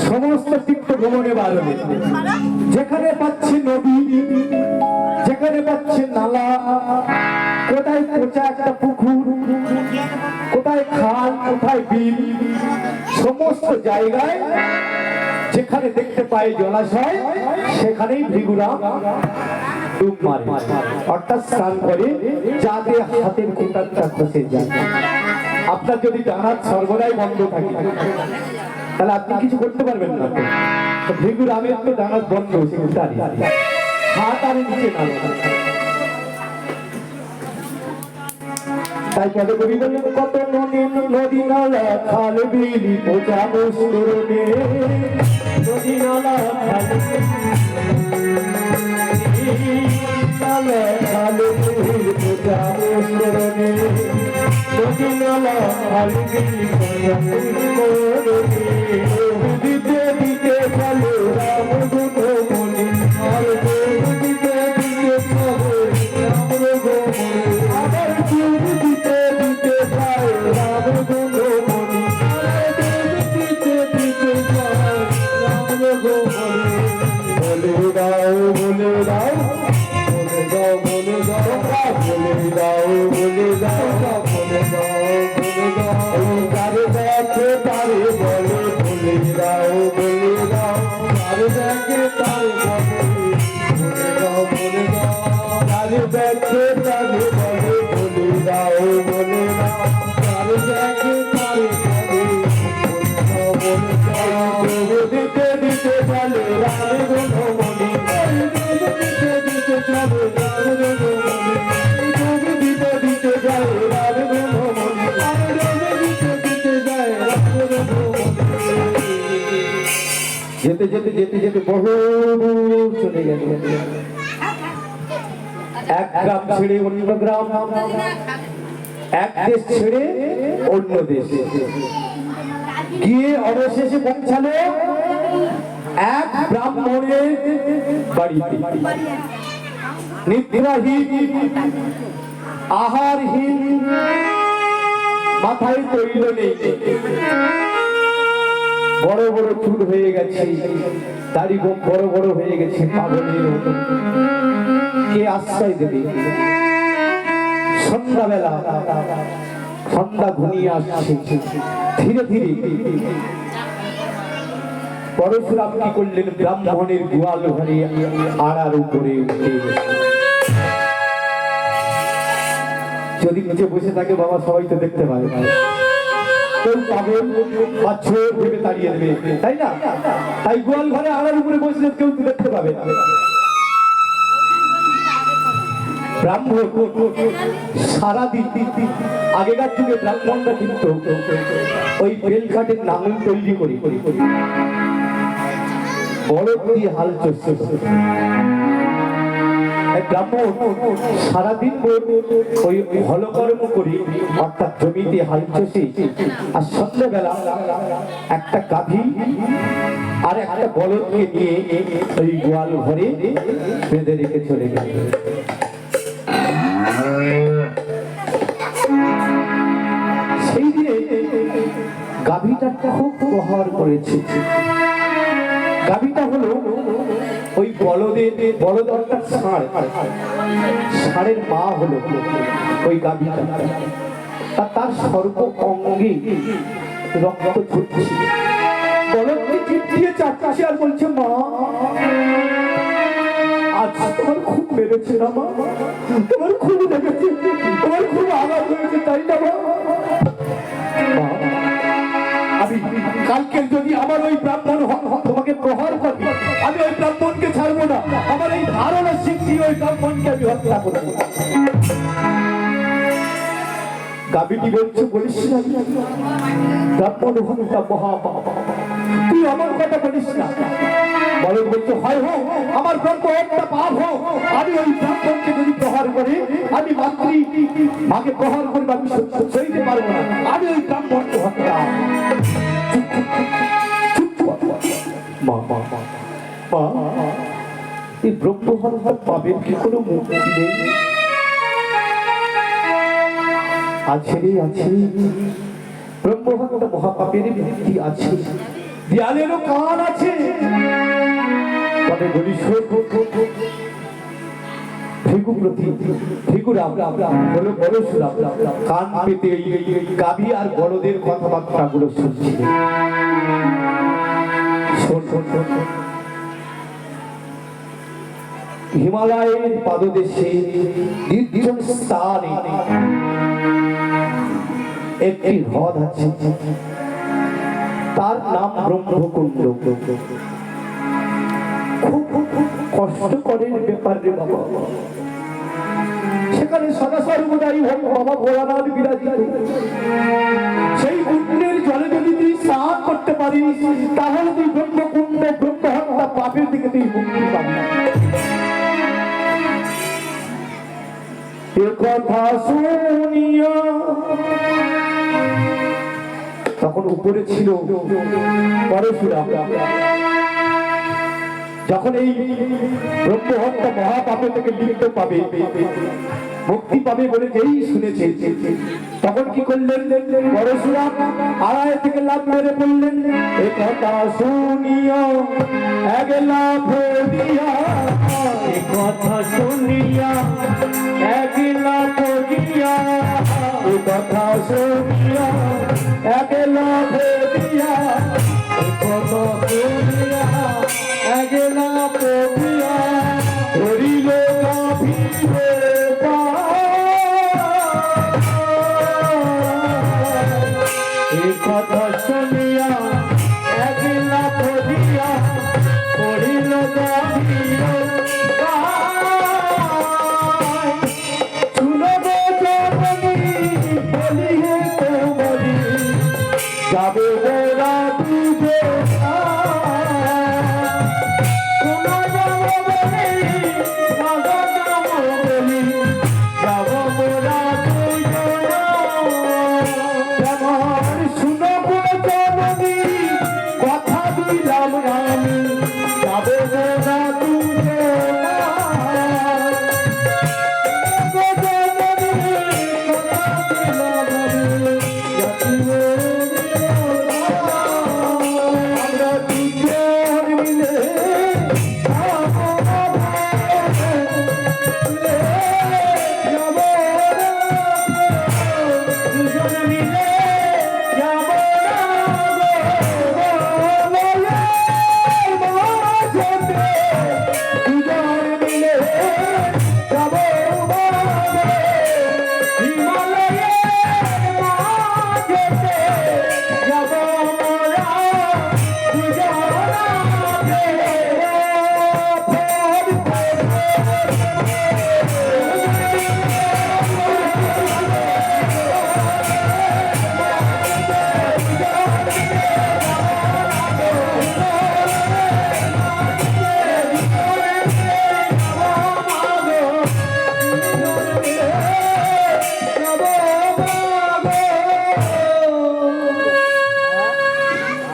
সমস্ত তীর্থ ভ্রমণে বার হলে যেখানে পাচ্ছে নদী, যেখানে পাচ্ছে নালা, কোথায় পচা একটা পুকুর, কোথায় খাল, কোথায় বিল, সমস্ত জায়গায় যেখানে দেখতে পায় জলাশয় সেখানেই ভৃগুরাম ডুব মারে, অর্থাৎ স্নান করে, যাতে হাতের কোটারটা খসে যায়। আপনার যদি ডান হাত সর্বদাই বন্ধ থাকে তাহলে আপনি কিছু করতে পারবেন না। ভৃগুরামের তো ডান হাত বন্ধ, সে উল্টারি হাত আর নিচে নামে। তাই পদে কবি বললেন, কত নদী নালা খাল বিল পচা মস্তরণে, নদী নালা খাল খাল বিল পচা মস্তরণে, নদী নালা খাল বিল পচা মস্তরণে, দিতে দিতে চলে রাম গুণমণি, আর দিতে দিতে চলে রাম গুণমণি, আবার দিতে দিতে যায় রাম গুণমণি, দিতে দিতে যায় রাম গুণমণি। বলে দাও বলে দাও বলে দাও বলে দাও বলে দাও বলে দাও বলে দাও বলে দাও, তারে দেখে তারে বলে বলে দাও বলে দাও, তারে দেখে তারে বলে বলে দাও বলে দাও, তারে দেখে তারে বলে বলে দাও বলে দাও, তারে দেখে তারে বলে বলে দাও বলে দাও। দিতে দিতে চলে রাম গুণমণি, দিতে দিতে চলে রাম গুণমণি, দিতে দিতে যায় রাম গুণমণি, দিতে দিতে যায় রাম গুণমণি। যেতে যেতে যেতে যেতে বহু চলে গেল, এক গ্রাম ছেড়ে অন্য গ্রাম, এক দেশ ছেড়ে অন্য দেশে গিয়ে অবশেষে পৌঁছালো এক ব্রাহ্মণের বাড়িতে। নিদ্রাহীন, আহারহীন, মাথায় তৈল নেই, বড় বড় চুল হয়ে গেছে, দাড়ি বড় বড় হয়ে গেছে, পাগলের মতো। কে আশ্রয় দেবে? সন্ধ্যাবেলা, সন্ধ্যা ঘনিয়ে আসছে, ধীরে ধীরে পরশুরাম কি করলেন, ব্রাহ্মণের গোয়াল ঘরে আড়ার উপরে উঠে। যদি নিচে বসে থাকে বাবা, সবাই তো দেখতে পাবে, কেউ পাগল বা ছোট ভেবে তাড়িয়ে দেবে, তাই না? তাই গোয়াল ঘরে আড়ার উপরে বসলে কেউ তো দেখতে পাবে না। ব্রাহ্মণ সারাদিন, আগেকার যুগে ব্রাহ্মণরা কিন্তু ওই বেল কাঠের নাঙল তৈরি করে বড় দিয়ে হাল চষছে। ব্রাহ্মণ সারাদিন ওই হলকর্ম করি, অর্থাৎ জমিতে হাল চষে, আর সন্ধ্যাবেলা একটা গাভী আর একটা বলদকে নিয়ে ওই গোয়াল ঘরে বেঁধে রেখে চলে গেল। সেই দিনে গাভীটা খুব প্রহার করেছে। গাভীটা হলো ওই বলদ অর্থাৎ ষাঁড়, ষাঁড়ের মা হলো ওই গাভীটা। তার সর্ব অঙ্গে রক্ত ঝরছে। বলদকে চিপচিয়ে চাচ্ছে আর বলছে, মা আজ তোমার খুব মেরেছে না মা, তোমার খুব লেগেছে, তোমার খুব আঘাত হয়েছে, তাই না মা? আমি কালকে যদি আমার ওই ব্রাহ্মণ তোমাকে প্রহার করে, আমি ওই ব্রাহ্মণকে ছাড়বো না, আমার এই ধারণা শিখছি, ওই ব্রাহ্মণকে আমি হত্যা করবো। গাভীটি বলছে, বলিস না ব্রাহ্মণ হত্যা মহাপাপ, তুই আমার কথা বলিস না। বলদ বলছে, হয় হোক, আমার ব্রত একটা পাপ হোক, আমি ওই ব্রাহ্মণকে যদি প্রহার করে, আমি মাকে প্রহার করবো, আমি সইতে পারবো না, আমি ওই ব্রাহ্মণকে হত্যা। এই ব্রহ্ম হত্যা পাবেন কি কোনো মুক্তি নেই? আছে রে, আছে, ব্রহ্ম হত্যা মহাপাপের মুক্তি আছে। দেয়ালেরও কান আছে, তবে বলি হলো পরশুরাম কান পেতে গাভী আর বড়দের কথাবার্তা গুলো শুনছিল। হিমালয়ের পাদদেশে নির্জন স্থানে একটি হ্রদ আছে, তার নাম ব্রহ্মকুণ্ড। খুব কষ্টকরের ব্যাপার রে বাবা। সেখানে সদা সর্বদাই বাবা ভোলানাথ বিরাজিত। সেই কুণ্ডের জলে যদি তুই স্নান করতে পারিস, তাহলে তুই ব্রহ্মকুণ্ড ব্রহ্মহত্যা পাপের দিকে তুই মুক্তি পাবি। এ কথা শুনিয়া তখন উপরে ছিল পরশুরাম। যখন এই ব্রহ্মহত্যা মহাপাপে থেকে লিপ্ত পাবে, মুক্তি পাবে বলে যেই শুনেছে, তখন কি করলেন? পরশুরাম আড়াই থেকে লাভ মেরে বললেন, এ কথা শুনিয়া এক লাভ দিয়া, এ কথা শুনিয়া এক লাভ দিয়া, এ কথা শুনিয়া এক লাভ দিয়া, এ কথা শুনিয়া এক লাভ দিয়া, ধরিল গাভীরে কথা শুনিয়া এক লাভ দিয়া, পড়িল গাভীরে শুনো গো জননী বলি হে তোমারি, যাবে ওরা দুজে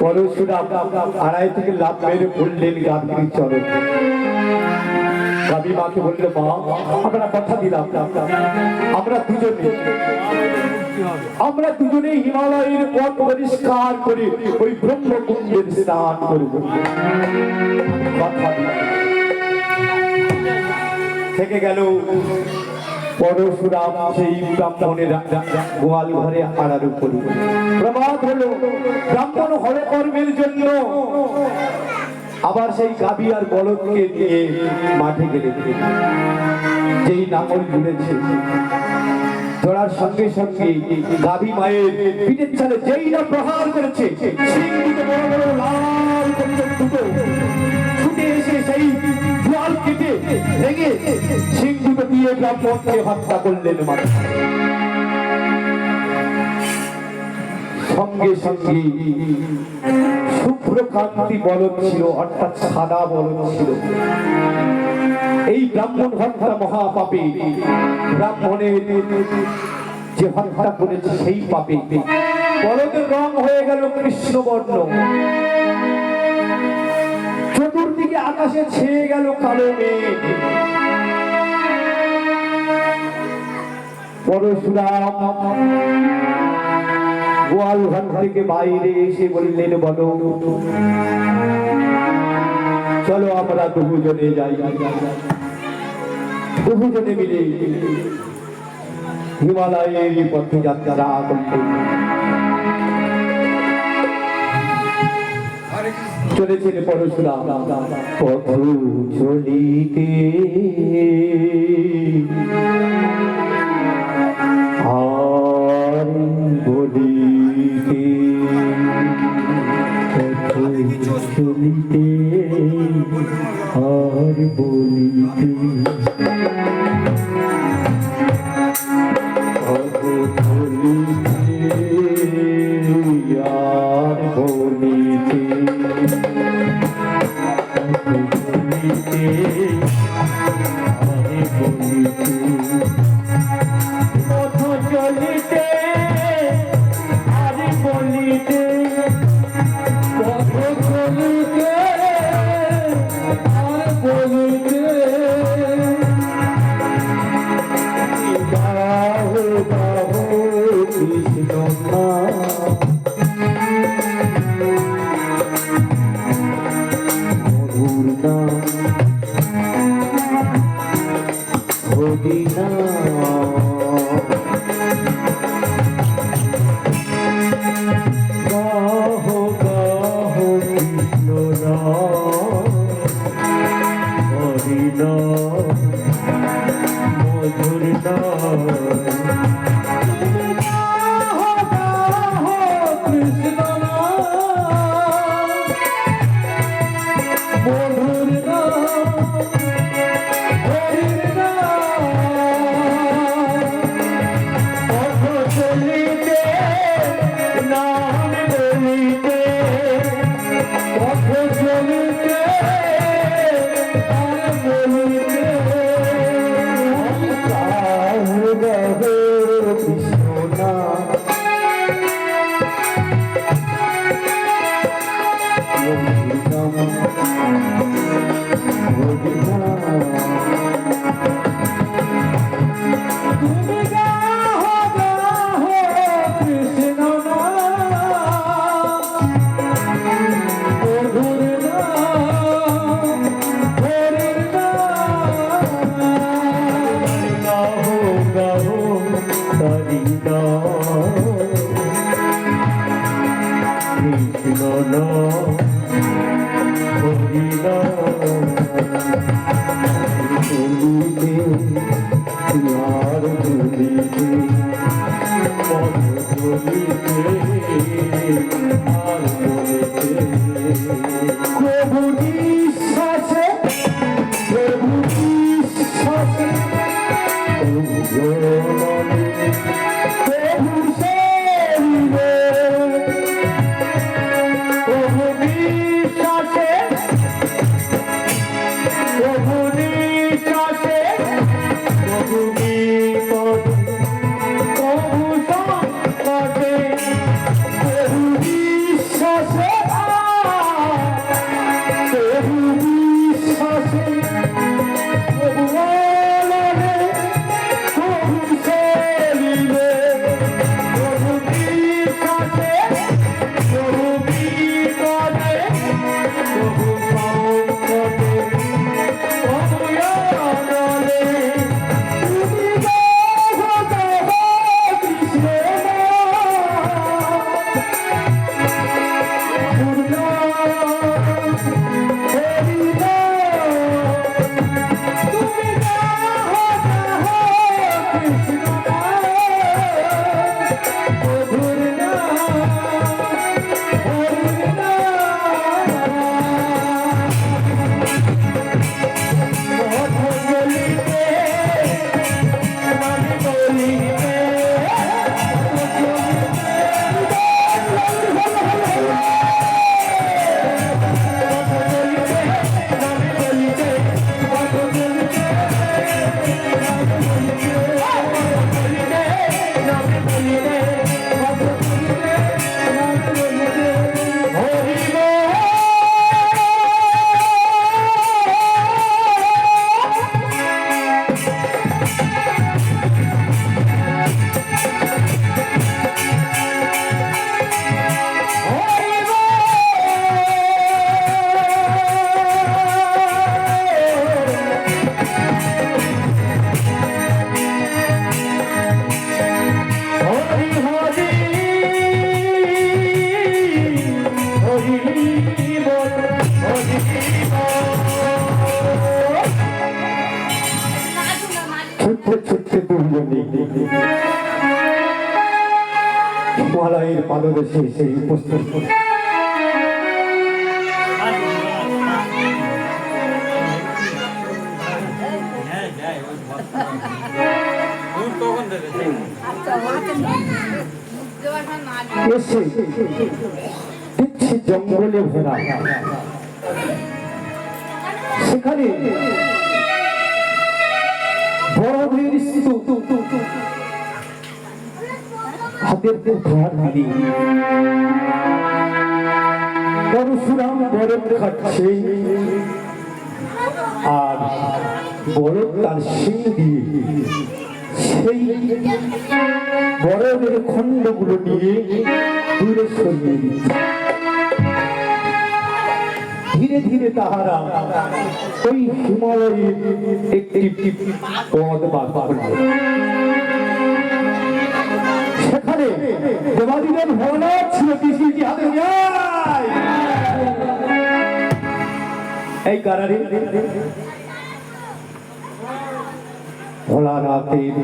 পরশুরাম আড়াই থেকে লাভ মেরে বললেন গাভীর চরণ। গাভী মাকে বললো, মা আমরা কথা দিলাম, আমরা দুজনে হিমালয়ের পথ পরিষ্কার করে ওই ব্রহ্মকুণ্ডের স্নান করব। থেকে গেল পরশুরাম সেই ব্রাহ্মণের গোয়াল ঘরে আড়ার উপরে। প্রভাত হলো, ব্রাহ্মণ হরকর্মের জন্য আবার সেই গাভী আর বলদকে নিয়ে মাঠে গেলে, যেই নাঙল জুড়েছে ধরার সঙ্গে সঙ্গে গাভী মায়ের পিঠের চালে যেই না প্রহার করেছে, সিং দুটো বড় বড় লাল দুটো ছুটে এসে সেই জোয়াল কেটে ভেঙে সিং দুটো দিয়ে ব্রাহ্মণকে হত্যা করলেন। সঙ্গে সঙ্গে শুভ্রকান্তি বলদ ছিল, অর্থাৎ সাদা বলদ ছিল। এই ব্রাহ্মণ হত্যা মহাপাপে, ব্রাহ্মণের যে হত্যা করেছে সেই পাপে বলদের রং হয়ে গেল কৃষ্ণবর্ণ, চতুর্দিকে আকাশে ছেয়ে গেল কালো মেঘ। পরশুরাম গোয়াল ঘর থেকে বাইরে এসে বললেন, বলো চলো আমরা দুজনে যাই। দুজনে মিলে হিমালয়ের পথে যাত্রা করতে চলেছেন পরশুরাম। পথ চলিতে আর বলিতে, পথ চলিতে আর বলিতে, পথ চলিতে আর বলিতে, পথ চলিতে আর বলিতে, পথ চলিতে আর বলিতে, গাও গাও কৃষ্ণ মধুর নাম হরি নাম, গাহো গাহো কৃষ্ণ নাম হরি নাম মধুর নাম, গাহো গাহো কৃষ্ণ নাম মধুর নাম হরি নাম, পথ চলিতে নাম বলিতে, পথ চলিতে আর বলিতে, গাহো গাহো কৃষ্ণ নাম মধুর নাম হরি নাম, তুমি গাহো গাহো কৃষ্ণ নাম মধুর নাম হরি নাম, গাহো গাহো হরি নাম কৃষ্ণ নাম হরি নাম, চলিতে আর বলিতে, পথ চলিতে আর বলিতে, প্রভু নিঃশ্বাসে প্রভু নিঃশ্বাসে প্রভু জননী প্রভু শরীরে, প্রভু নিঃশ্বাসে প্রভু নিঃশ্বাসে প্রভু বিপদে প্রভু সংকটে, প্রভু নিঃশ্বাসে প্রভু ছুটতে ছুটতে দুজনে হিমালয়ের পাদদেশে এসে উপস্থিত হল। এসে দেখছি জঙ্গলে ভরা, সেখানে বড়দের স্তূপ, হাতের কোথার মিলি পরশুরাম বরফ খাচ্ছে, আর বরফ তার শিং দিয়ে সেই বরফের খণ্ডগুলো নিয়ে দূরে সরিয়ে দিচ্ছে। ধীরে ধীরে তাহারা ওই হিমালয়ের একটি পদ বার করল। সেখানে দেবাদিদেব ভোলানাথ ছিল ত্রিশূলটি হাতে নিয়ে। এই কারণে ভোলানাথের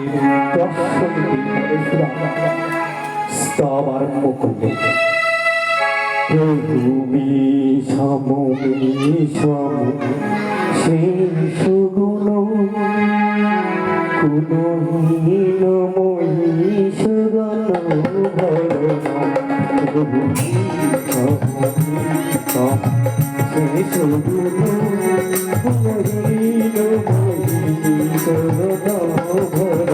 দর্শন স্তব আরম্ভ করল। প্রভুমি সমমি সম সেই সুগুণ কুলহীন মহিষগণ ভরণ। প্রভুমি সমমি সম সেই সুগুণ কুলহীন মহিষগণ ভরণ।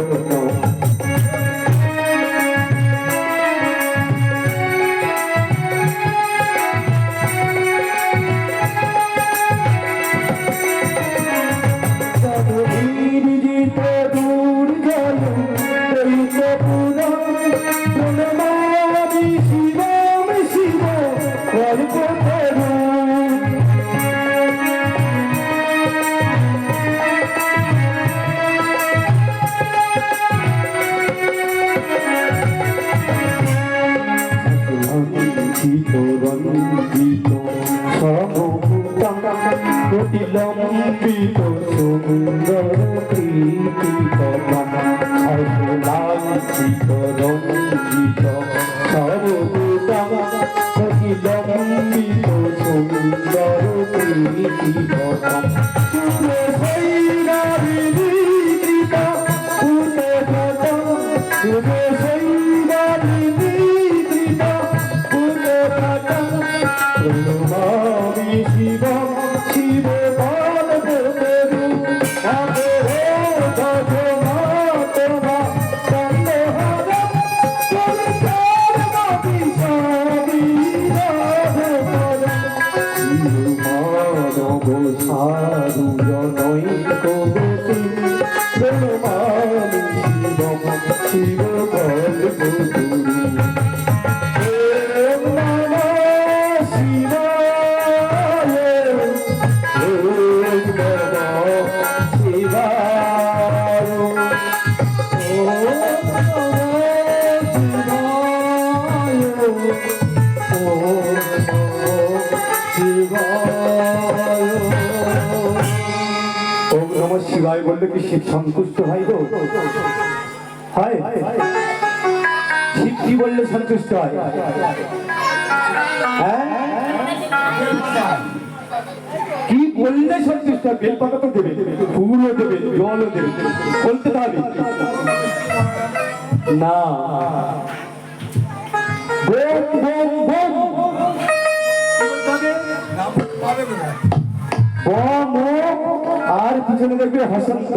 লম্বিত সুন্দর প্রীতি লাঞ্ছিত রঞ্জিত সর্বদা লম্বিত সুন্দর প্রীতি শিব শিব সাধু জনই কবতি শিব শিবায় বললে কি শিব সন্তুষ্ট হয় গো? হয় শিব কি বললে সন্তুষ্ট হয়? কি বললে সন্তুষ্ট হয়? বেলপাতা তো দেবে, ফুলও দেবে, জলও দেবে, বলতে হবে না। আর পিছনে দেখবে হসন্ত।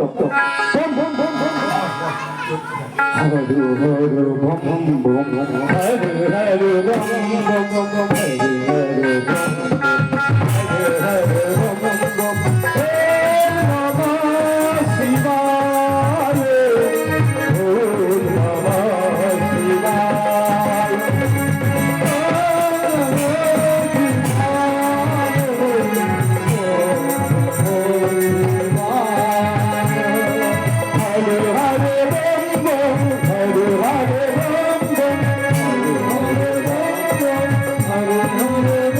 Hare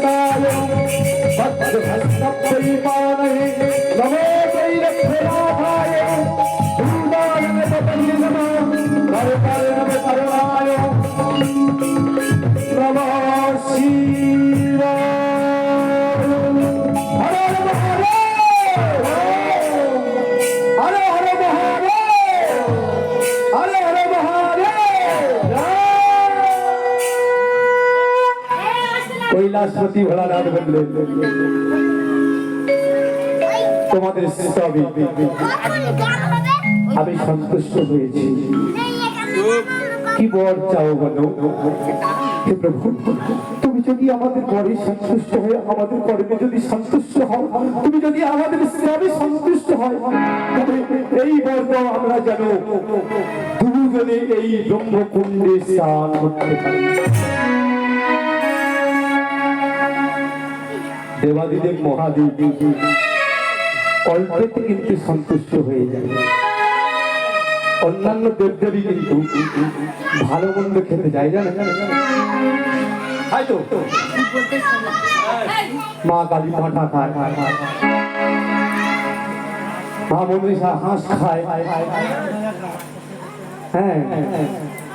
वज्रहस्ताय वज्रहस्तप्रीमाणे नमो वैरक्षनाथाय धूमाय नमः नमः करुणाय नमः शिवाय কৈলাসপতি ভোলানাথ বললেন তোমাদের সবই আমি সন্তুষ্ট হয়েছি কি বর চাও বলো হে প্রভু তুমি যদি আমাদের বরে সন্তুষ্ট হয়ে আমাদের কর্মে যদি সন্তুষ্ট হও তুমি যদি আমাদের সবে সন্তুষ্ট হয় তবে এই বর দাও আমরা যেন দুজনে এই ব্রহ্মকুণ্ডে স্নান করতে পারি। দেবাদিদেব মহাদেব অল্পতে কিন্তু সন্তুষ্ট হয়ে যায়। অন্যান্য দেবদেবী কিন্তু ভালো মন্দ খেতে যায় জানে মা কালী পাঁঠা খায়, মা মনীষা হাঁস খায়, হ্যাঁ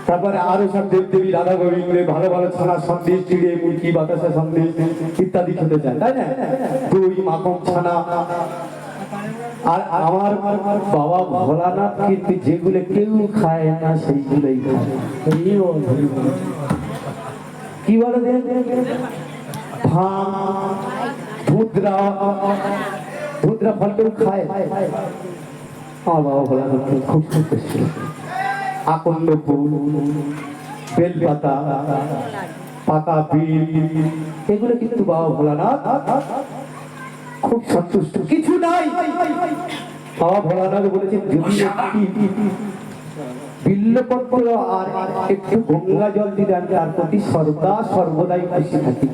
তারপরে আরো সব দেবদেবী রাধা গোবিন্দে ভালো ভালো ছানা সন্দেশ চিড়ে মুরগি বাতাসা সন্দেশ ইত্যাদি খেতে চায় তাই না, দই মাখন ছানা। আর আমার বাবা ভোলানাথ কিন্তু যেগুলো কেউ খায় না সেইগুলোই খায়। কি বলে ভাঙ ধুদ্রা ধুদ্রা ফল কেউ খায়। আমার বাবা ভোলানাথ খুব সুন্দর ছিল। আকন্দ ফুল বেলপাতা পাতা বিল এগুলো কিন্তু বাবা ভোলানাথ খুব সন্তুষ্ট। কিছু নাই বাবা ভোলানাথ বলেছেন যদি একটি বিল্লপত্র আর একটু গঙ্গা জল দিলে আমি তার প্রতি সর্বদাই খুশি থাকি।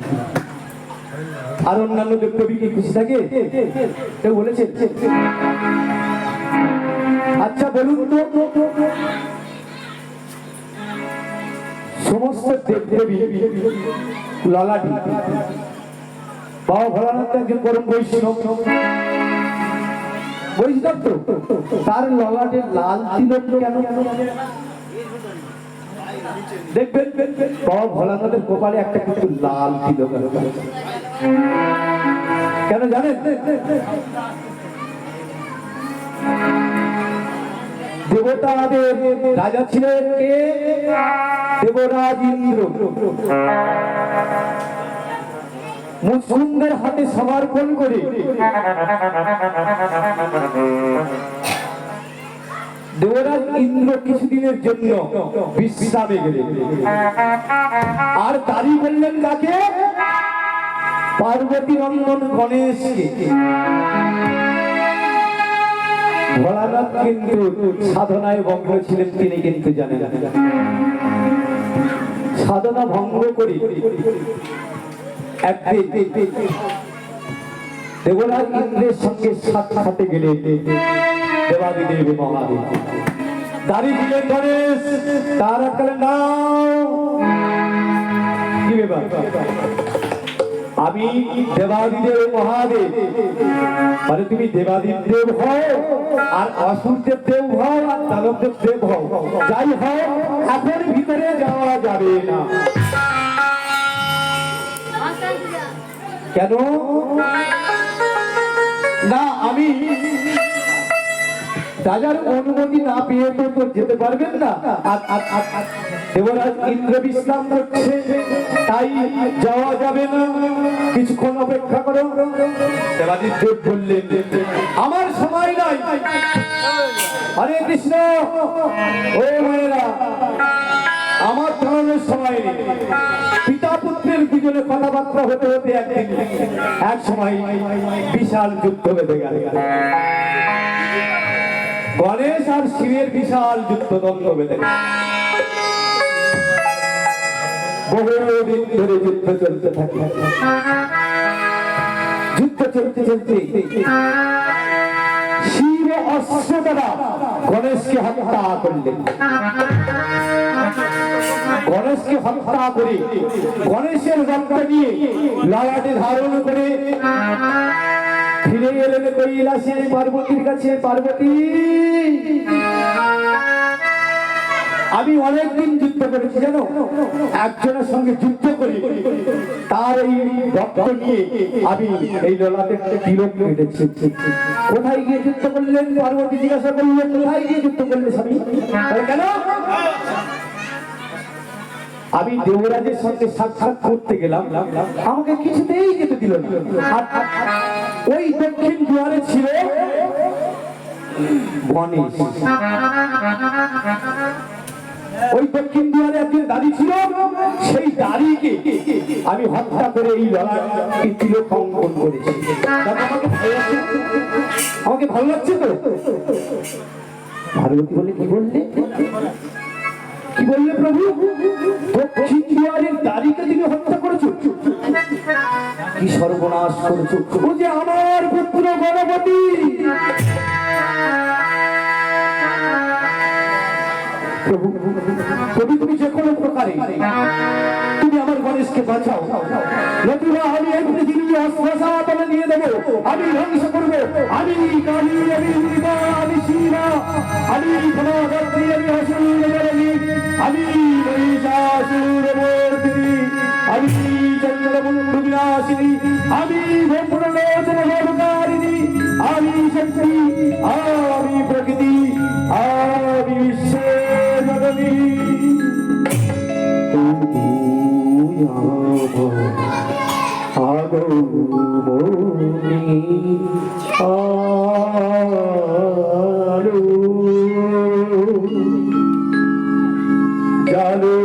আর অন্যান্য দেবদেবী কি খুশি থাকে কেউ বলেছে? আচ্ছা বলুন তো সমস্ত দেবদেবী লালাটি বাবা ভোলানাথ একজন পরম বৈষ্ণব তো তার ললাটের লাল তিলক কেন দেখবেন বাবা ভোলানাথের কপালে একটা কিন্তু লাল তিলক কেন জানেন? দেবতাদের রাজা ছিলেন কে? দেবরাজ ইন্দ্র। মুসলিমদের হাতে সমর্পণ করে দেবরাজ ইন্দ্র কিছুদিনের জন্য বিশ্রামে গেলেন আর দাঁড়ি করলেন কাকে? পার্বতী নন্দন গণেশকে। ভোলানাথ কিন্তু সাধনায় ভঙ্গ ছিলেন, তিনি কিন্তু জানেন সাধনা ভঙ্গ করে দেবরাজ ইন্দ্রের সঙ্গে সাক্ষাতে গেলে দেবাদিদেব মহাদেব দাঁড়িয়ে দিলেন গণেশ। তার কালে নাও কি ব্যাপার? আমি দেবাদিদেব মহাদেব মানে তুমি দেবাদিদেব দেব হও আর অসুরদেব দেব হও আর দানবদেব দেব হও, যাই হও এখন ভিতরে যাওয়া যাবে না। কেন না? আমি রাজার অনুমতি না পেয়ে তো যেতে পারবেন না। দেবরাজ ইন্দ্র বিশ্রাম করছে তাই যাওয়া যাবে না, কিছুক্ষণ অপেক্ষা করো। দেবাদিদেব বললেন আমার সময় নাই। হরে কৃষ্ণ ও মায়েরা আমার ধরনের সময় নেই। পিতা পুত্রের দুজনে কথাবার্তা হতে হতে একদিন এক সময় বিশাল যুদ্ধ বেঁধে গেল। গণেশ আর শিবের বিশাল যুদ্ধদ্বন্দ্ব বেঁধে গেল। বহুদিন ধরে যুদ্ধ চলতে থাকে। যুদ্ধ চলতে চলতে শিব অস্ত্র দ্বারা গণেশকে হত্যা করলেন। গণেশকে হত্যা করে গণেশের রক্ত নিয়ে ললাটে ধারণ করে ফিরে এলেন কৈলাসে পার্বতীর কাছে। পার্বতী, আমি অনেকদিন যুদ্ধ করেছি জানো, একজনের সঙ্গে যুদ্ধ করি, তার এই রক্ত নিয়ে আমি এই ললাটে তিলক কেটেছি। কোথায় গিয়ে যুদ্ধ করলেন? পার্বতী জিজ্ঞাসা করলেন, কোথায় গিয়ে যুদ্ধ করলেন স্বামী? কেন? আমি দেবরাজের সঙ্গে সাক্ষাৎ করতে গেলাম, আমাকে কিছুতেই যেতে দিল না। ওই দক্ষিণ দুয়ারে ছিল গণেশ। ওই দক্ষিণ দুয়ারে একজন দাড়ি ছিল, সেই দাড়িকে আমি হত্যা করে এই ললাটে তিলক অঙ্কন করেছি। আমাকে ভালো লাগছে তো? পার্বতী বলে, কি বললে? কি বললে প্রভু? দক্ষিণ দুয়ারের দাড়িকে তুমি হত্যা করেছো? কি সর্বনাশ করেছো? ও যে আমার পুত্র গণপতি। প্রভু, প্রভু তুমি যে কোনো প্রকারে তুমি আমার গণেশকে বাঁচাও, নতুবা আমি এই পৃথিবী অশ্মশানে নিয়ে দেবো, আমি ধ্বংস করবো। আমি কালী, আমি দুর্গা, আমি শিবা, আমি ধনগত্রী, আমি অসুরী, আমি মহিষাসুরমর্দিনী, আমি চন্দ্রমুণ্ড বিনাশিনী, আমি ব্রহ্মলোচন ভবকারিণী, আমি শক্তি, আমি প্রকৃতি, আমি বিশ্বের জননী। জানো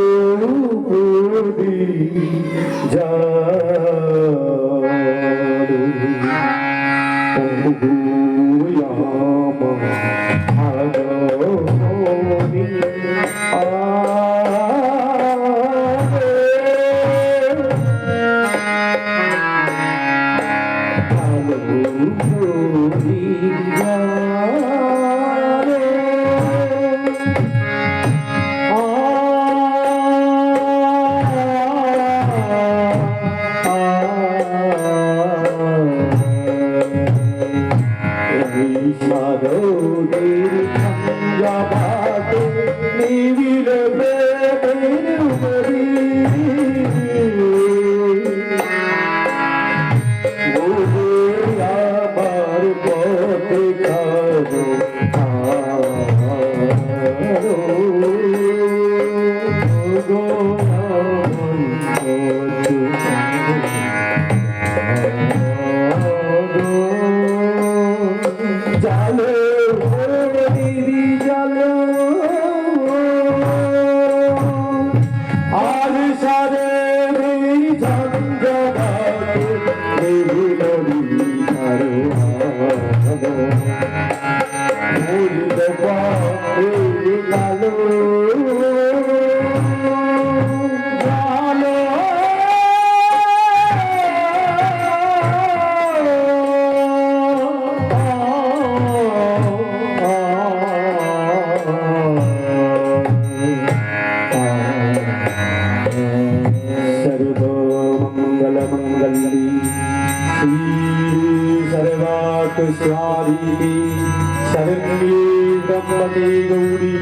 शरण्ये ब्रह्मणे गौरी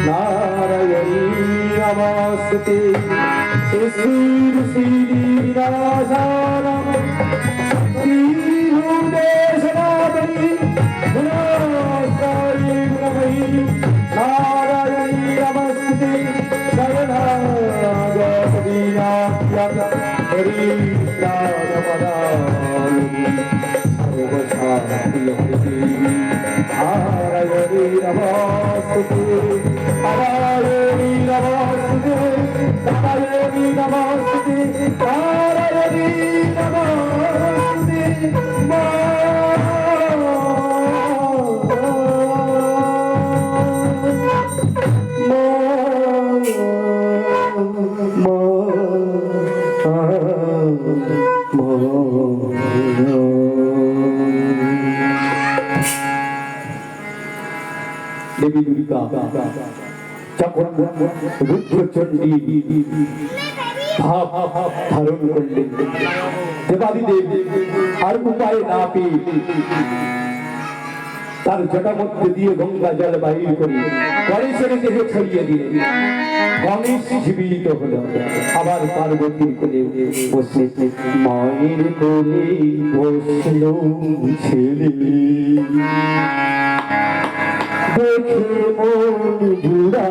नारायणी नमस्ते। श्रीनाशानं श्रीभूतेशनाथनी गुणास्तायै गुणमयी नारायणी नमस्ते। शरणागतदीनाभ्यं हरिनामपदानि नारायणी नमस्ते, नारायणी नमस्ते, नारायणी नमस्ते, नारायणी नमस्ते। देवी दुर्गा যখন রুদ্রচণ্ডী ভাব ধারণ করলেন, দেবাদিদেব আর উপায় না পেয়ে তার জটা মধ্যে দিয়ে গঙ্গা জল বাহির করে গণেশের দেহে ছড়িয়ে দিলেন। গণেশ জীবিত হলো, আবার পার্বতীর কোলে বসে মায়ের কোলে বসলো ছেলে, দেখে মন জুড়া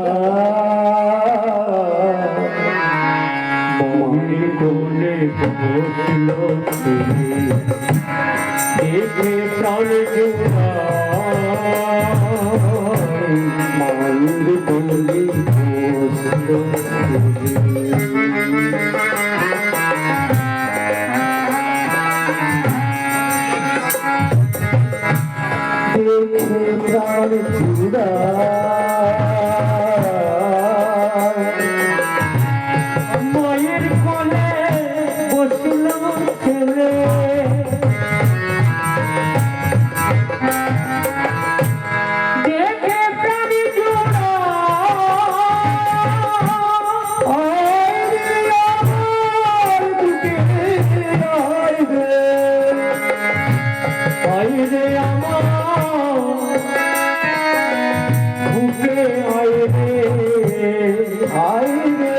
মায়ের কোলে বসলো ছেলে, দেখে প্রাণ জুড়া মায়ের কোলে বসলো ছেলে। দেখে প্রাণ জুড়া মায়ের কোলে বসলো ছেলে, দেখে প্রাণ জুড়া আইরে আমার বুকে আইরে আইরে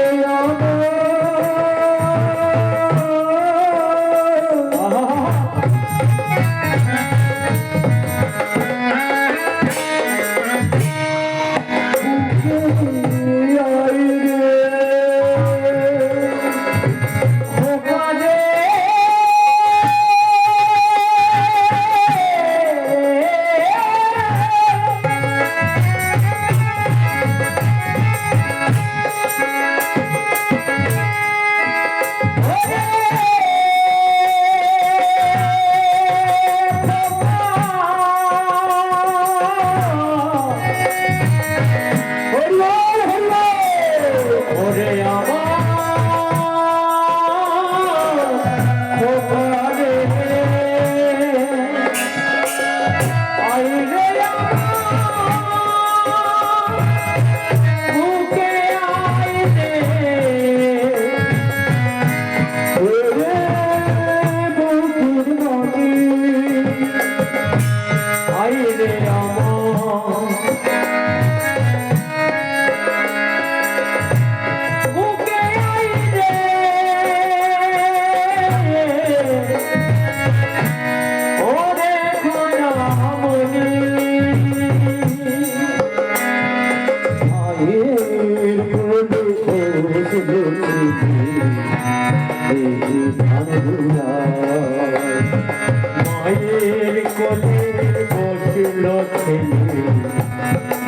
মায়ের কোলে বসল ছেলে,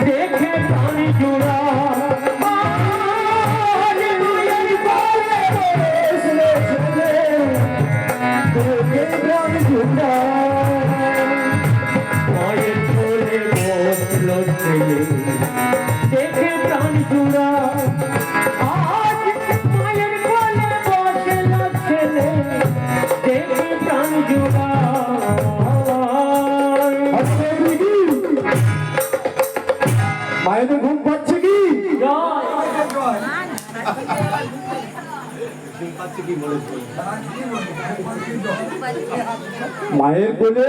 দেখে প্রাণ জোড়া মায়ের কোলে বসল ছেলে, দেখে প্রাণ জোড়া মায়ের কোলে বসল ছেলে, দেখে প্রাণ জোড়া আজ মায়ের কোলে বসল ছেলে, দেখে প্রাণ জোড়া। মায়ের ঘুম পাচ্ছে কি? মায়ের কোলে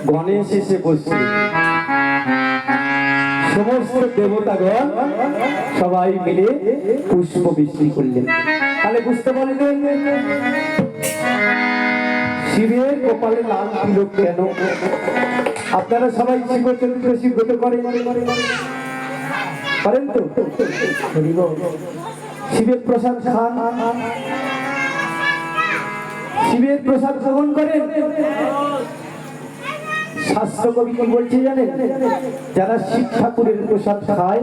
গণেশ এসে বসছে, সমস্ত দেবতাগণ সবাই মিলে পুষ্প বৃষ্টি করলেন। তাহলে বুঝতে পারলেন শিবের কপালে লাল তিলক কেন? আপনারা সবাই শিব চতুর্দশী ব্রত করেন তো? শিবের প্রসাদ খান, শিবের প্রসাদ গ্রহণ করেন। শাস্ত্র কবি কি বলছে জানেন? যারা শিব ঠাকুরের প্রসাদ খায়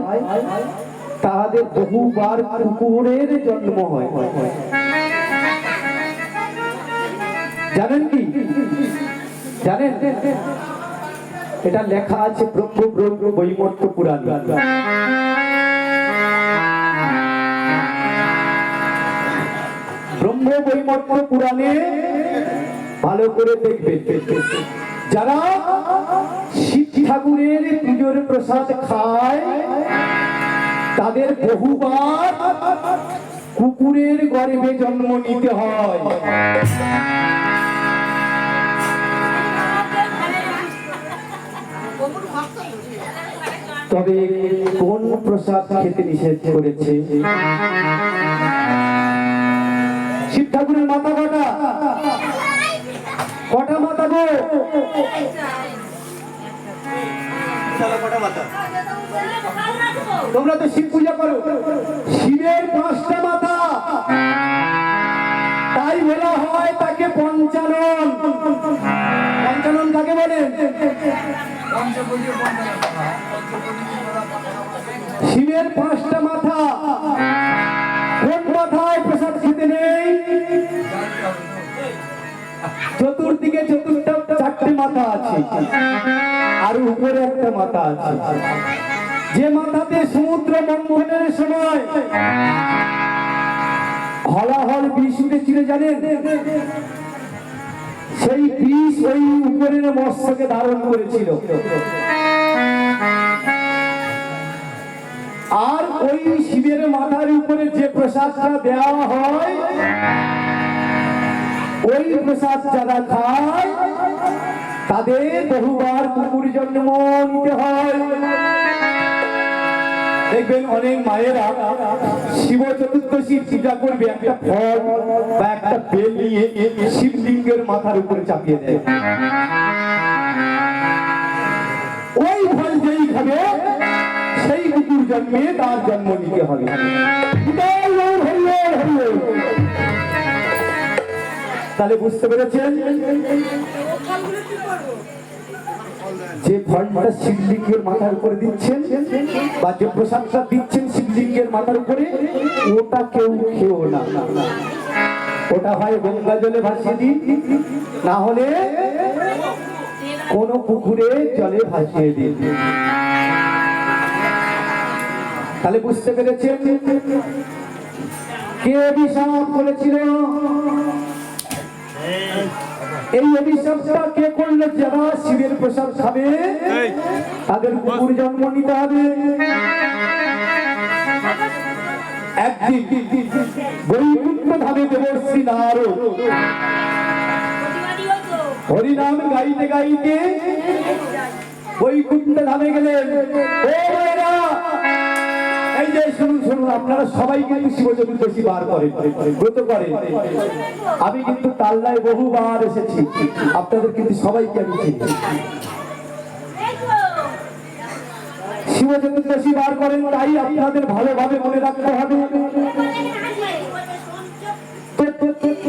তাদের বহুবার কুকুরের জন্ম হয়। জানেন কি? জানেন? এটা লেখা আছে ব্রহ্ম বৈবর্ত পুরাণে। ব্রহ্ম বৈবর্ত পুরাণে ভালো করে দেখবেন। যারা শিব ঠাকুরের পুজোর প্রসাদ খায়, তাদের বহুবার কুকুরের জন্ম হয়। জানেন কি? জানেন? এটা লেখা আছে ব্রহ্ম বৈবর্ত পুরাণে। ব্রহ্ম বৈবর্ত পুরাণে ভালো করে দেখবেন। যারা শিব ঠাকুরের পুজোর প্রসাদ খায়, তাদের বহুবার কুকুরের জন্ম হয়। জানেন? জানেন? এটা লেখা আছে ব্রহ্ম বৈবর্ত পুরাণে। যারা শিব ঠাকুরের পুজোর প্রসাদ খায়, তাদের বহুবার কুকুরের গর্ভে জন্ম নিতে হয়। তবে কোন প্রসাদ খেতে নিষেধ করেছে? শিব ঠাকুরের মাথা কটা? কটা মাথা গো? তোমরা তো শিব পূজা করো, শিবের 5টা মাথা, তাই বলা হয় তাকে পঞ্চানন। পঞ্চানন কাকে বলে? শিবের 5টা মাথা। কোন মাথায় প্রসাদ খেতে নেই? চতুর্দিকে 4টে মাথা আছে, আর উপরে একটা মাথা আছে, যে মাথাতে সমুদ্র মন্থনের সময় হলাহল বিষ উঠেছিল জানেন? সেই বিষ ওই উপরের মস্তকে ধারণ করেছিল। আর ওই শিবের মাথার উপরে যে প্রসাদটা দেওয়া হয়, ওই প্রসাদ যারা খায় তাদের বহুবার কুকুর জন্ম নিতে হয়। দেখবেন অনেক মায়েরা শিব চতুর্দশী পূজা করবে, একটা ফল বা একটা বেল নিয়ে শিবলিঙ্গের মাথার উপরে চাপিয়ে দেয়। ওই ফল যেই খাবে সেই কুকুর জন্মে তার জন্ম নিতে হবে। তাহলে বুঝতে পেরেছেন যে ফলটা শিবলিঙ্গের মাথার উপরে দিচ্ছেন বা যে প্রসাদটা দিচ্ছেন শিবলিঙ্গের মাথার উপরে, ওটা কেউ খেও না। ওটা হয় গঙ্গা জলে ভাসিয়ে দিন, না হলে কোন পুকুরে জলে ভাসিয়ে দিন। তাহলে বুঝতে পেরেছেন কে অভিশাপ করেছিল? এই অভিশাপটা কে করলো? যারা শিবের প্রসাদ খাবে তাদের কুকুর জন্ম নিতে হবে। একদিন বৈকুণ্ঠ ধামে দেবশ্রী নারদ হরিনাম গাইতে গাইতে বৈকুণ্ঠ ধামে গেলেন। এই যে শুনুন শুনুন, আপনারা সবাই কিন্তু শিব চতুর্দশী বার করেন, ব্রত করেন। আমি কিন্তু তাল্লায় বহুবার এসেছি, আপনাদের কিন্তু সবাইকে আমি চিনি। শিব চতুর্দশী বার করেন, তাই আপনাদের ভালোভাবে মনে রাখতে হবে।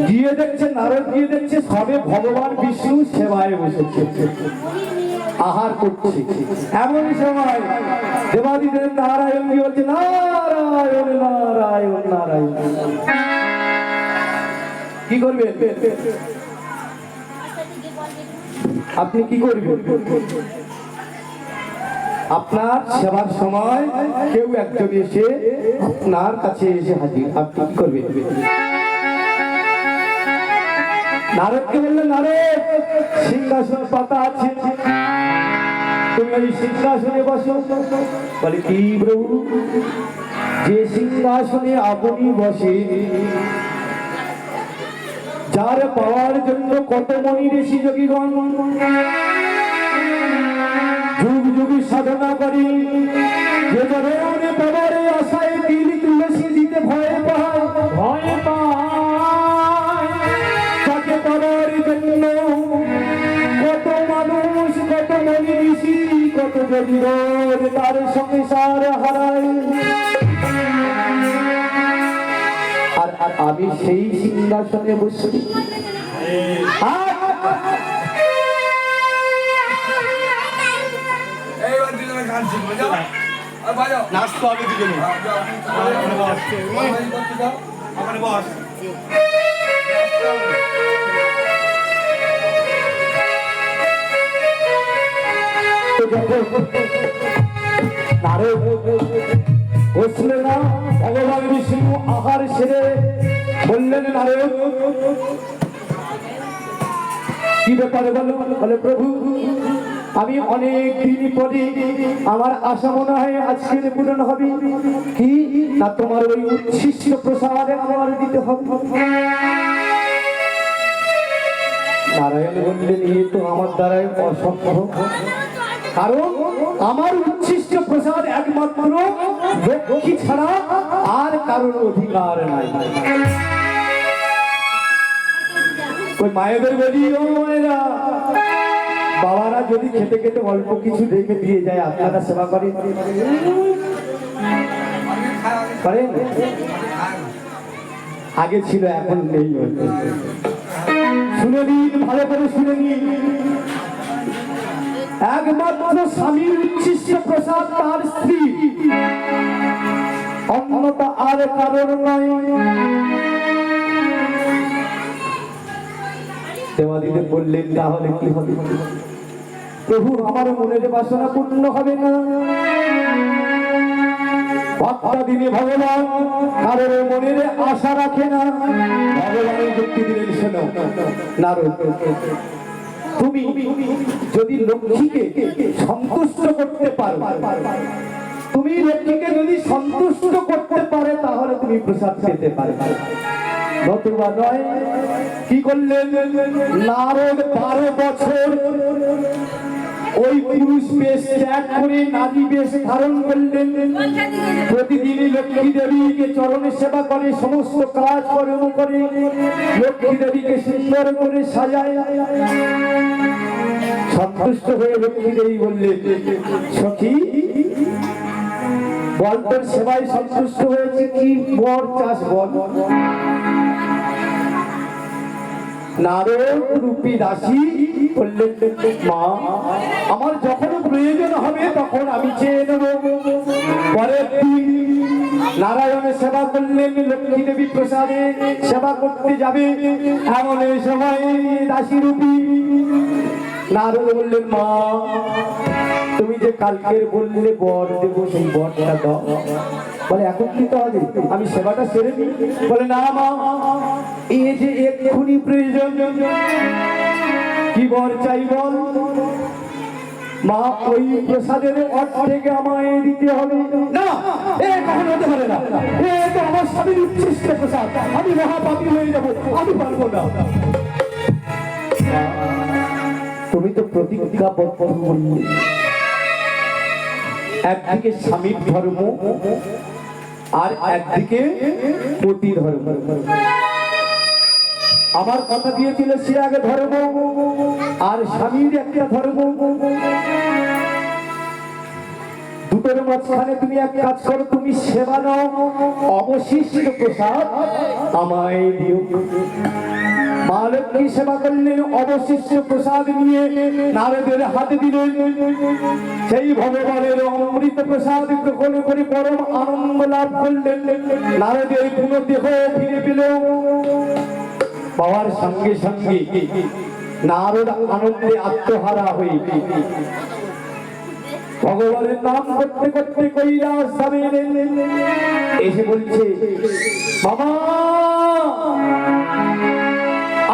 গিয়ে দেখছে নারদ, গিয়ে দেখছে সবে ভগবান বিষ্ণু সেবায় বসেছে, আহার করছে। এমন সময় দেবাদিদেব নারায়ণ কি বলছে? নারায়ণ নারায়ণ নারায়ণ। কি করবেন আপনি? কি করবেন? আপনার সেবার সময় কেউ একজন এসে আপনার কাছে এসে হাজির, আপনি কি করবেন? নারদকে বললেন, নারদ সিংহাসন পাতা আছে, তুমি ওই সিংহাসনে বসো। বলে কি প্রভু? যে সিংহাসনে আপনি বসে, যার পাওয়ার জন্য কত মনি ঋষি যোগীগণ যুগ যুগ সাধনা করি, যে ধরনের পাওয়ার আশায় তিল তুলসী দিতে ভয় পায়, তাকে পাওয়ার জন্য কত মানুষ, কত মনি ঋষি, কত যোগীগণ তার সংসার হারায়। আর আমি সেই সিংহাসনে বসি। নাচতে হবে দুজনে। বসলে না, ভগবান বিষ্ণু আহার সেরে বললেন, নারদ কি ব্যাপারে বলো? বলে প্রভু আমি অনেক দিন পরে আমার আশা মনে হয় আজকের পূরণ হবে। কি না তোমার ওই উচ্ছিষ্ট প্রসাদ আমার দিতে হবে। নারায়ণ বললেন এ তো আমার দ্বারাই অসম্ভব, কারণ আমার উচ্ছিষ্ট প্রসাদ একমাত্র লক্ষ্মী ছাড়া আর কারোর অধিকার নাই। ওই মায়েদের বলি, ও মায়েরা, বাবারা যদি খেতে খেতে অল্প কিছু রেখে দিয়ে যায়, আপনারা সেবা করেন? আগে ছিল, এখন নেই। শুনে নিন, ভালো করে শুনে নিন, একমাত্র স্বামীর উচ্ছিষ্ট প্রসাদ তার স্ত্রী, অন্যতা আর কারণ নয়। দেবাদিদেব বললেন তাহলে কি হবে? প্রভু আমার মনের বাসনা পূর্ণ হবে না। বার্তা দিনে ভগবান কারোর মনের আশা রাখে না। ভগবানের যুক্তি দিলেন, শোনো নারদ, তুমি যদি লক্ষ্মীকে সন্তুষ্ট করতে পারো, তুমি লক্ষ্মীকে যদি সন্তুষ্ট করতে পারে, তাহলে তুমি প্রসাদ পেতে পারবে, নতুবা নয়। কি করলেন নারদ? 12 বছর ওই পুরুষ বেশ ত্যাগ করে নারী বেশ ধারণ করলেন। প্রতিদিন লক্ষ্মী দেবীকে চরণে সেবা করে, সমস্ত কাজ কর্ম করে, লক্ষ্মী দেবীকে সুন্দর করে সাজায়। সন্তুষ্ট হয়ে লক্ষ্মী দেবী বললেন, সখী বল, তোর সেবায় সন্তুষ্ট হয়েছে, কি বর চাস বল। নারদ রূপী দাসী বললেন, মা আমার যখন প্রয়োজন হবে তখন আমি চেয়ে নেব। পরের দিন নারায়ণের সেবা করলেন, লক্ষ্মী দেবী প্রসাদে সেবা করতে যাবে, এমন সময় দাসী রূপী নারদ বললেন, মা তুমি যে কালকের বললে বর দেবো, সেই বরটা দাও। বলে এখন কি হবে, আমি সেবাটা সেরে নিই। বলে না মা, এই যে এক্ষুনি প্রয়োজন, কি বর চাই বল। মা ওই প্রসাদের অর্ধেক আমায় দিতে হবে। না, এ কখনো হতে পারে না, এ তো আমার স্বামীর উচ্ছিষ্ট প্রসাদ, আমি মহাপাপী হয়ে যাবো, আমি পারবো না। তুমি তো প্রতিজ্ঞাবদ্ধ করলে, একদিকে স্বামীর ধর্ম আর একদিকে পতি ধর্ম। আমার কথা দিয়েছিল সে আগে ধর্ম আর স্বামীর একটা ধর্ম, দুটোর মাঝখানে তুমি এক কাজ করো, তুমি সেবা নাও, অবশিষ্ট প্রসাদ আমায় দিও। মা লক্ষ্মী সেবা করলেন, অবশিষ্ট প্রসাদ নিয়ে নারদের হাতে দিলেন। সেই ভগবানের অমৃত প্রসাদ গ্রহণ করে পরম আনন্দ লাভ করলেন। নারদের পুনঃ দেহ ফিরে পেল। পাওয়ার সঙ্গে সঙ্গে নারদ আনন্দে আত্মহারা হয়ে ভগবানের নাম করতে করতে কৈলাস ধামে এলেন। এসে বলছে, বাবা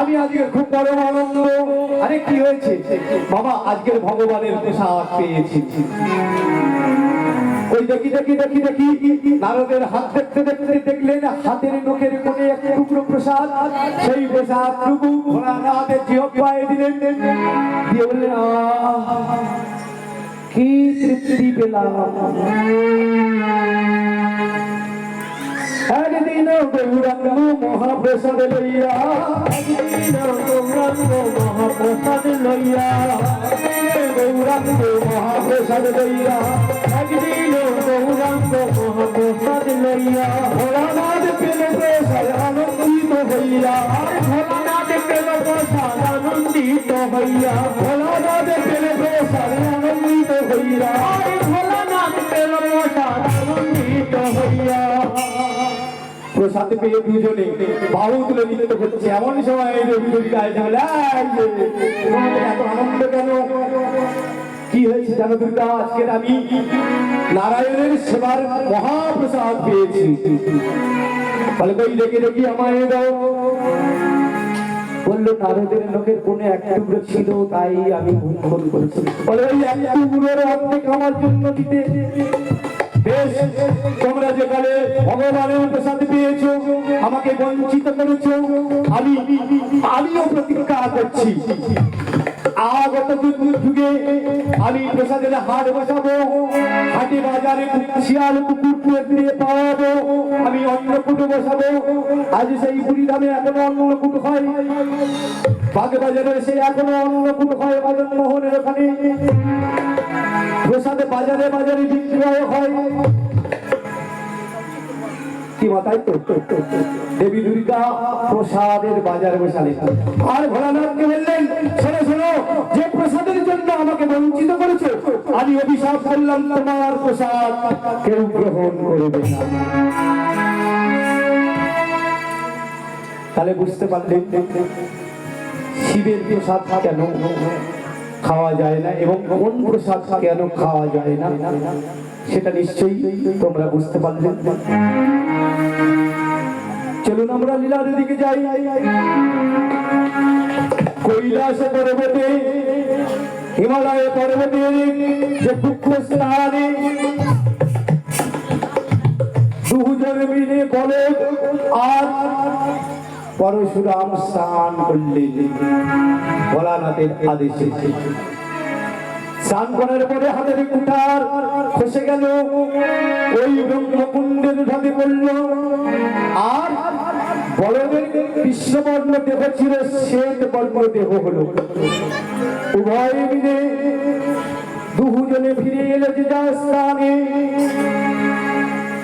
আমি আজকে খুব বড় আনন্দ। আরে কি হয়েছে? বাবা আজকের ভগবানের প্রসাদ পেয়েছি। ওই দেখি দেখি দেখি দেখি নারদের হাত দেখতে দেখতে দেখলেন হাতের নখের কোণে এক টুকরো প্রসাদ। সেই প্রসাদ টুকু ভোলানাথের জিহ্বায় দিলেন, দিয়ে বললেন, কি তৃপ্তি পেলাম। একদিন গৌরাঙ্গ মহাপ্রসাদ লইয়া, একদিন গৌরাঙ্গ মহাপ্রসাদ লইয়া, গৌরাঙ্গ মহাপ্রসাদ লইয়া, একদিন গৌরাঙ্গ মহাপ্রসাদ লইয়া, ভোলানাথ পেল প্রসাদ আনন্দিত হইয়া, ভোলানাথ পেল প্রসাদ আনন্দিত হইয়া, ভোলানাথ পেল প্রসাদ আনন্দিত হইয়া, ভোলানাথ পেল প্রসাদ আনন্দিত হইয়া। প্রসাদ পেয়ে দুজনে বাহু তুলে নৃত্য করছে। এমন সময় এত আনন্দ কেন, কি হয়েছে জানো দুর্গা? আজকের আমি নারায়ণের সেবার মহাপ্রসাদ পেয়েছি। বলে কই দেখি দেখি আমায় দাও। বললো নারদের লোকের কোনে এক টুকরো ছিল, তাই আমি ভক্ষণ করেছি। বলে ওই এক টুকরোর অর্ধেক আমার জন্য দিতে। বেশ, তোমরা যেখানে ভগবানের প্রসাদ পেয়েছো, আমাকে বঞ্চিত করেছো, আমিও প্রতিজ্ঞা করছি আগত যুগে আমি প্রসাদের হাট বসাবো, হাটে বাজারে শিয়াল কুকুর দিয়ে পাওয়াবো, আমি অন্নকূট বসাবো। আজ সেই বুড়ি ধামে এখনো অন্নকূট হয়, বাগে বাজারে সে এখনো অন্নকূট হয়, বাজার মোহনের ওখানে প্রসাদে বাজারে বাজারে বিক্রয় হয়। কি মাথায় তো দেবী দুর্গা প্রসাদের বাজার বসালেন। আর ভোলানাথকে বললেন, শোনো শোনো, যে প্রসাদের জন্য আমাকে বঞ্চিত করেছো, আমি অভিশাপ করলাম তোমার প্রসাদ কেউ গ্রহণ করবে না। তাহলে বুঝতে পারলেন শিবের প্রসাদ কেন খাওয়া যায় না এবং কোন প্রসাদ কেন খাওয়া যায় না, সেটা নিশ্চয়ই তোমরা বুঝতে পারলেন। চলুন আমরা লীলার দিকে যাই। কৈলাস পর্বতে, হিমালয় পর্বতে যে পুত্র স্থানে দুজন মিলে বলে আর পরশুরাম স্নান করলেন ভোলানাথের আদেশে। স্নান করার পরে হাতের কুঠার খসে গেল, ওই ব্রহ্মকুণ্ডের ঢাকে পড়ল। আর বলদের কৃষ্ণবর্ণ দেহ ছিল শ্বেত বর্ণ দেহ হলো। উভয় মিলে দুজনে ফিরে এলো যে যার স্থানে।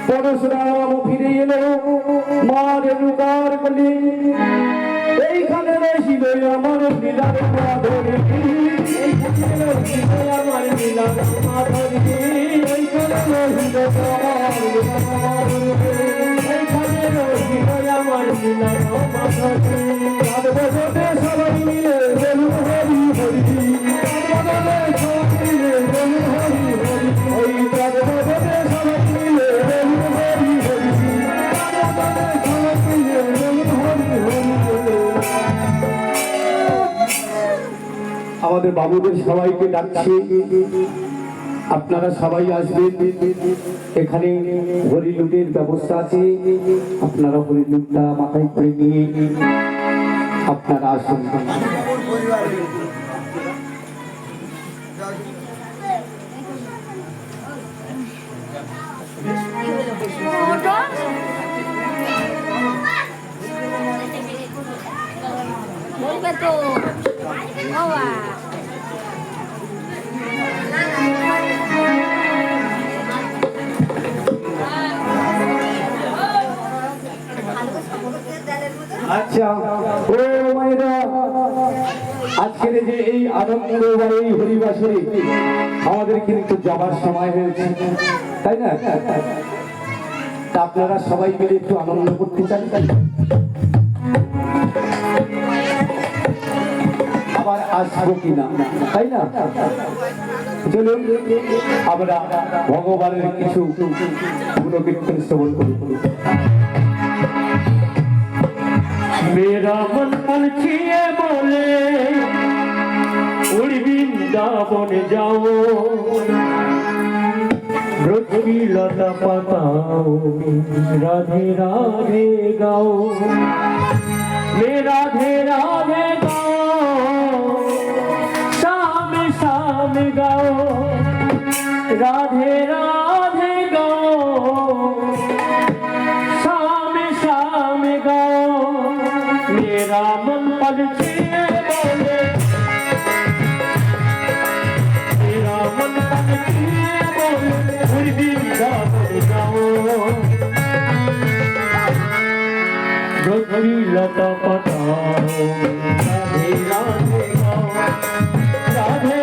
পরশুরাম ফিরে এলো মা রেণুকার কোলে। এইখানে রহিল আমার লীলার মাধুরী, এইখানে রহিল আমার লীলার মাধুরী, এইখানে রহিল আমার লীলার মাধুরী, এইখানে রহিল আমার লীলার মাধুরী। রাত বসতে সবাই মিলে বলুন হরি হরি, রাত বসতে সবাই মিলে বলুন হরি হরি, ওই রাত বসতে সবাই মিলে বলুন হরি হরি, রাত বসতে সবাই মিলে বলুন হরি হরি। আমাদের বাবুদের সবাইকে ডাকছি, আপনারা সবাই আসবেন। এখানে হরিলুটের ব্যবস্থা আছে, আপনারা হরিলুটটা মাথায় করে নিয়ে আপনারা আসুন। বলবে তো বাবা আচ্ছা ও মায়েরা, আজকের যে এই আনন্দ এই হরিবাসে আমাদের কিন্তু যাবার সময় হয়েছে, তাই না? তা আপনারা সবাই মিলে একটু আনন্দ করতে চান, আবার আসবো কিনা, তাই না? চলুন আমরা ভগবানের কিছু গুণকীর্তন শ্রবণ করি। मेरा मन पलछिए बोले उड़ वृंदावन जाओ, ब्रज की लता पताओ, राधे राधे गाओ, मैं राधे राधे गाओ, शाम शाम गाओ, राधे राधे गाओ, शाम शाम गाओ। मेरा मन पलछिए बोले, मेरा मन पलछिए बोले, उड़ वृंदावन जाओ, ब्रज की लता पताओ, राधे राधे गाओ, राधे